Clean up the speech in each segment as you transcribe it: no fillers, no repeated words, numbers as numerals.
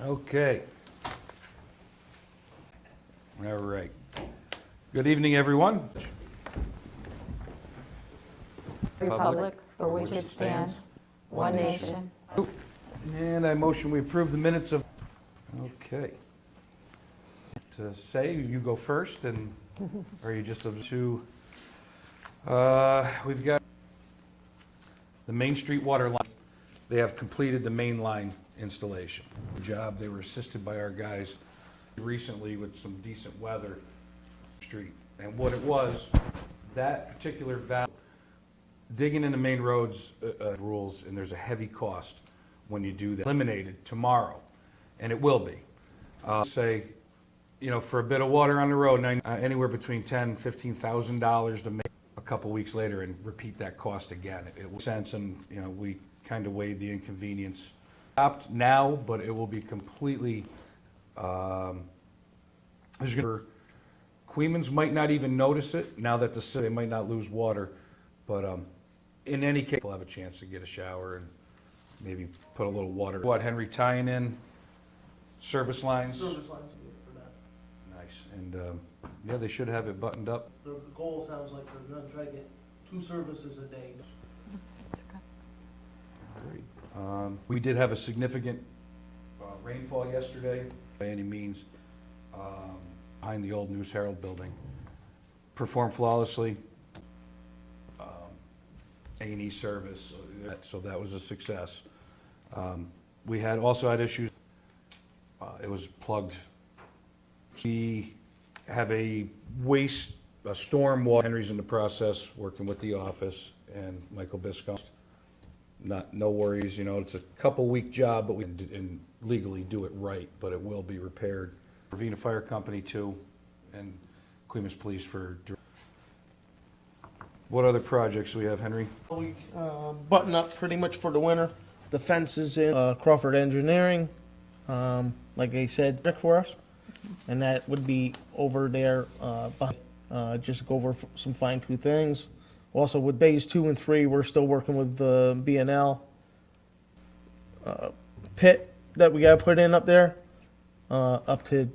Okay. All right. Good evening, everyone. Republic for which it stands, one nation. And I motion we approve the minutes of, okay. To say, you go first, and, or you just have to, we've got the Main Street water line. They have completed the main line installation. Good job. They were assisted by our guys recently with some decent weather street. And what it was, that particular valve, digging in the main roads rules, and there's a heavy cost when you do that. Eliminated tomorrow, and it will be. Say, you know, for a bit of water on the road, anywhere between $10,000 and $15,000 to make a couple weeks later and repeat that cost again. It will sense, and you know, we kind of weighed the inconvenience. Stopped now, but it will be completely. Queemans might not even notice it now that they might not lose water, but in any case, we'll have a chance to get a shower and maybe put a little water. What, Henry, tying in service lines? Service lines for that. Nice, and yeah, they should have it buttoned up. The goal sounds like they're gonna try to get 2 services a day. That's good. We did have a significant rainfall yesterday, by any means, behind the old News Herald building. Performed flawlessly. A&E service, so that was a success. We also had issues. It was plugged. We have a storm water. Henry's in the process, working with the office, and Michael Biscombe. No worries, you know, it's a couple week job, but we can legally do it right, but it will be repaired. Ravena Fire Company too, and Queens Police for. What other projects do we have, Henry? We button up pretty much for the winter. The fence is in Crawford Engineering, like I said, for us, and that would be over there. Just go over some fine-tooth things. Also, with bays 2 and 3, we're still working with the B&L pit that we got to put in up there, up to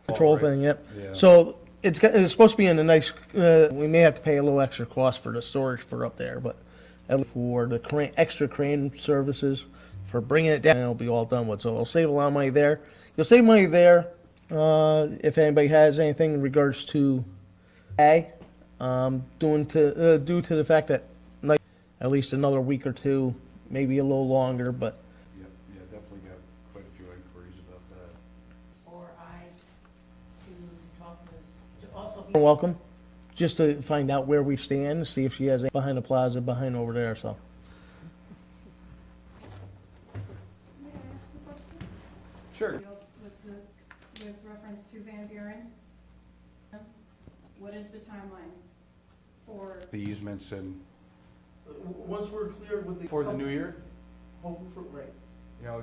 control right. thing. Yep. Yeah. So it's supposed to be in a nice. We may have to pay a little extra cost for the storage for up there, but for the extra crane services for bringing it down, it'll be all done with. So it'll save a lot of money there. You'll save money there if anybody has anything in regards to due to the fact that like at least another week or 2, maybe a little longer, but Yeah, definitely got quite a few inquiries about that. Or to talk to also be. you're welcome. Just to find out where we stand, see if she has any behind the plaza, behind over there. So May I ask a question? Sure. With reference to Van Buren, what is the timeline for? The easements and once we're cleared with for the new year, hoping for right. you know,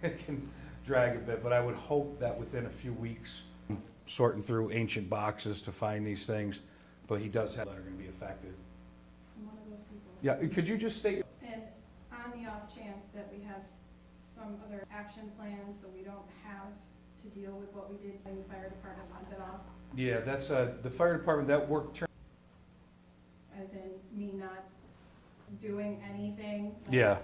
it can drag a bit, but I would hope that within a few weeks, sorting through ancient boxes to find these things, but he does have that are going to be affected. I'm one of those people. Yeah, could you just state? And on the off chance that we have some other action plans, so we don't have to deal with what we did when the fire department wanted it off, Yeah, that's the fire department, that work term. as in me not doing anything. like, Yeah,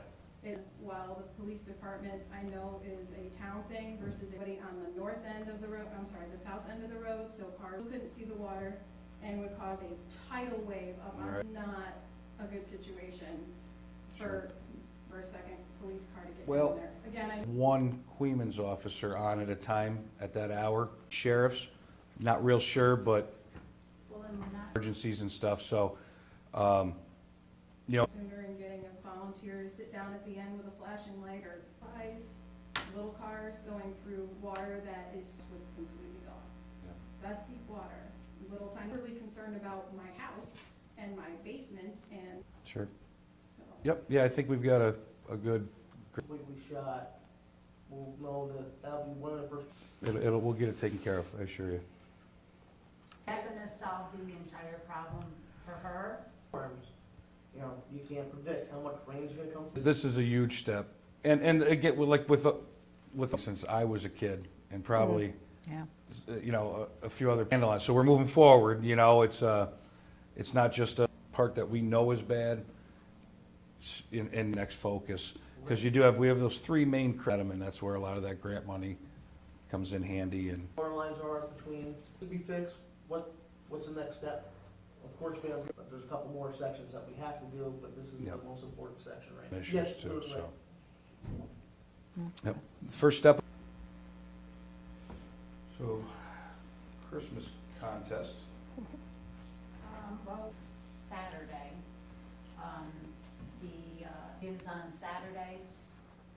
While the police department, I know, is a town thing versus anybody on the north end of the road, I'm sorry, the south end of the road, so cars couldn't see the water and would cause a tidal wave up on, Right. not a good situation Sure. for a second police car to get Well- down there. Again, I, one Queens officer on at a time at that hour. Sheriffs, not real sure, but Well, then we're not. emergencies and stuff, so, you know, sooner in getting a volunteer to sit down at the end with a flashing light or eyes, little cars going through water that was completely gone. Yeah. That's deep water. Little time, really concerned about my house and my basement and sure. so. Yep, yeah, I think we've got a good, Completely shot. We'll know that that'll be one of the first. we'll get it taken care of, I assure you. That gonna solve the entire problem for her? Farms. You know, you can't predict how much rain's gonna come. This is a huge step. And again, with since I was a kid, and probably, Yeah. you know, a few other handle on it. So we're moving forward, you know, it's not just a part that we know is bad, it's in next focus. Because we have those three main credit, and that's where a lot of that grant money comes in handy. And Water lines are between, to be fixed, what's the next step? Of course, there's a couple more sections that we have to do, but this is the Yep. most important section right now. issues Yes, too, right. so. Yep. First step. So, Christmas contest. Well, Saturday, is on Saturday,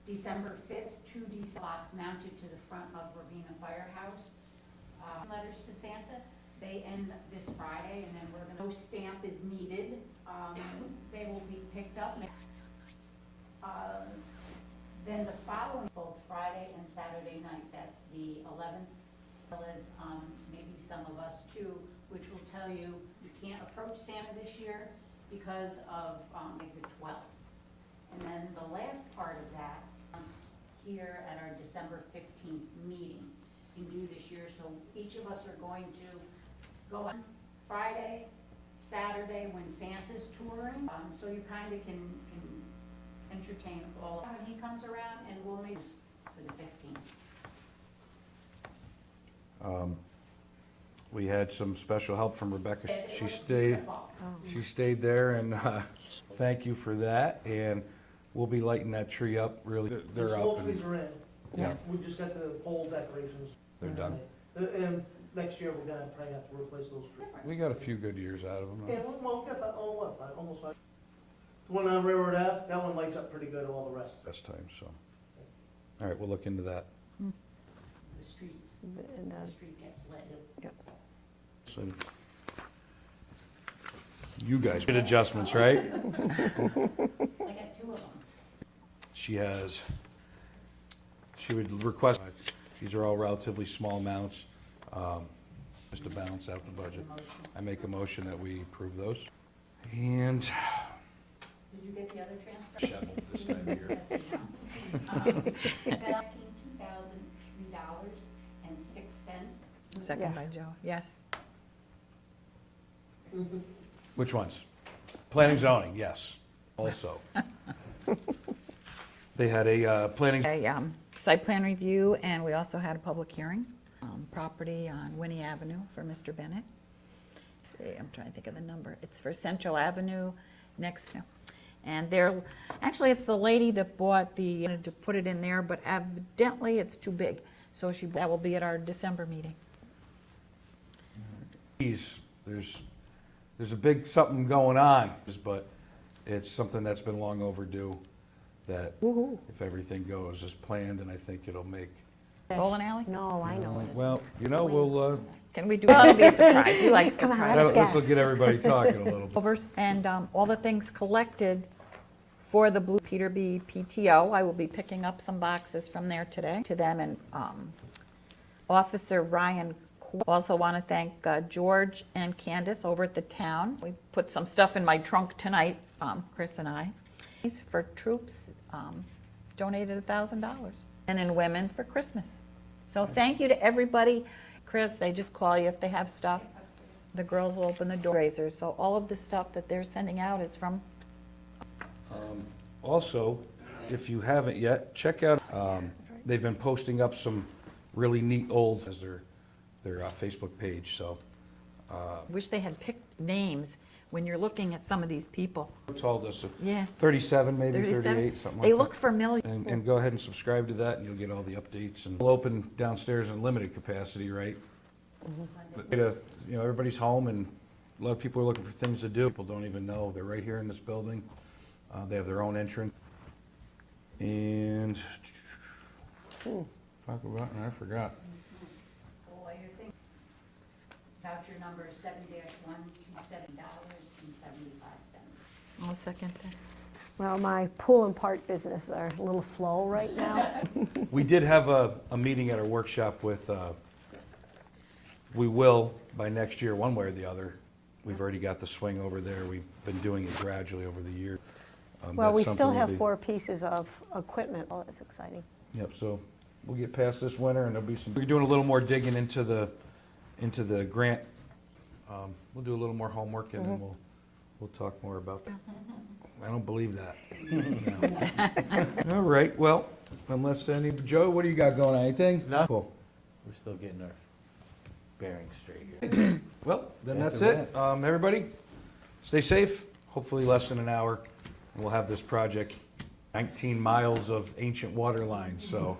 December 5th, 2 box mounted to the front of Ravena Firehouse. Letters to Santa, they end this Friday, and then no stamp is needed. They will be picked up. Then the following, both Friday and Saturday night, that's the 11th, as well as maybe some of us too, which will tell you can't approach Santa this year because of the 12th. And then the last part of that, here at our December 15th meeting, can do this year. So each of us are going to go on Friday, Saturday when Santa's touring, so you kind of can entertain all when he comes around, and we'll make for the 15th. We had some special help from Rebecca. She stayed there, and thank you for that. And we'll be lighting that tree up. Really, The they're up. smoke And trees are in. Yeah. We just got the pole decorations. they're done. And next year, we're gonna probably have to replace those trees. We got a few good years out of them. Yeah, well, we got almost 5. The one on Railroad Ave, that one lights up pretty good, all the rest. Best time, so. All right, we'll look into that. The streets, And, the street gets lit. So, you guys did adjustments, right? I got 2 of them. She would request, these are all relatively small amounts, just to balance out the budget. I make a motion that we approve those. And Did you get the other transfer? shovel this time of year. Yes, I know. $2,003.06. Second by Joe, yes. Which ones? Planning zoning, yes, also. They had a planning, A site plan review, and we also had a public hearing, property on Winnie Avenue for Mr. Bennett. I'm trying to think of the number. It's for Central Avenue next, and actually, it's the lady that bought wanted to put it in there, but evidently it's too big. So that will be at our December meeting. there's a big something going on, but it's something that's been long overdue, that Woo-hoo. if everything goes as planned, and I think it'll make, Bowling alley? No, I know it. well, you know, we'll, Can we do, that'll be a surprise. We like Come on. surprises. this'll get everybody talking a little bit. And all the things collected for the Blue Peterby PTO, I will be picking up some boxes from there today to them, and Officer Ryan. Also want to thank George and Candace over at the town. We put some stuff in my trunk tonight, Chris and I. For troops, donated $1,000. And in women for Christmas. So thank you to everybody. Chris, they just call you if they have stuff. The girls will open the door. Razors. So all of the stuff that they're sending out is from. Also, if you haven't yet, check out, they've been posting up some really neat old, as their Facebook page, so. Wish they had picked names when you're looking at some of these people. Told us, Yeah. 37, maybe 37. 38, something like that. They look familiar. And go ahead and subscribe to that, and you'll get all the updates. And we'll open downstairs in limited capacity, right? But, you know, everybody's home, and a lot of people are looking for things to do. People don't even know. They're right here in this building. They have their own entrance. And, I forgot. Boy, your thing, voucher number is $7-127.75. I'll second that. Well, my pool and park business are a little slow right now. We did have a meeting at our workshop with, we will, by next year, one way or the other. We've already got the swing over there. We've been doing it gradually over the year. Well, that's we something still we'll have be- 4 pieces of equipment. Oh, that's exciting. Yep, so we'll get past this winter and there'll be some, we're doing a little more digging into the grant. We'll do a little more homework and then we'll talk more about that. I don't believe that. No. All right, well, unless Joe, what do you got going on? Anything? Nothing. Cool. We're still getting our bearings straight here. Well, then That's that's a it. Everybody, stay safe, hopefully less than an hour, and we'll have this project, 19 miles of ancient water lines, so.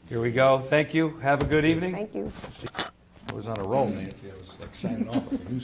Here we go. Thank you. Have a good evening. Thank you. I was on a roll, Nancy. I was like signing off like a news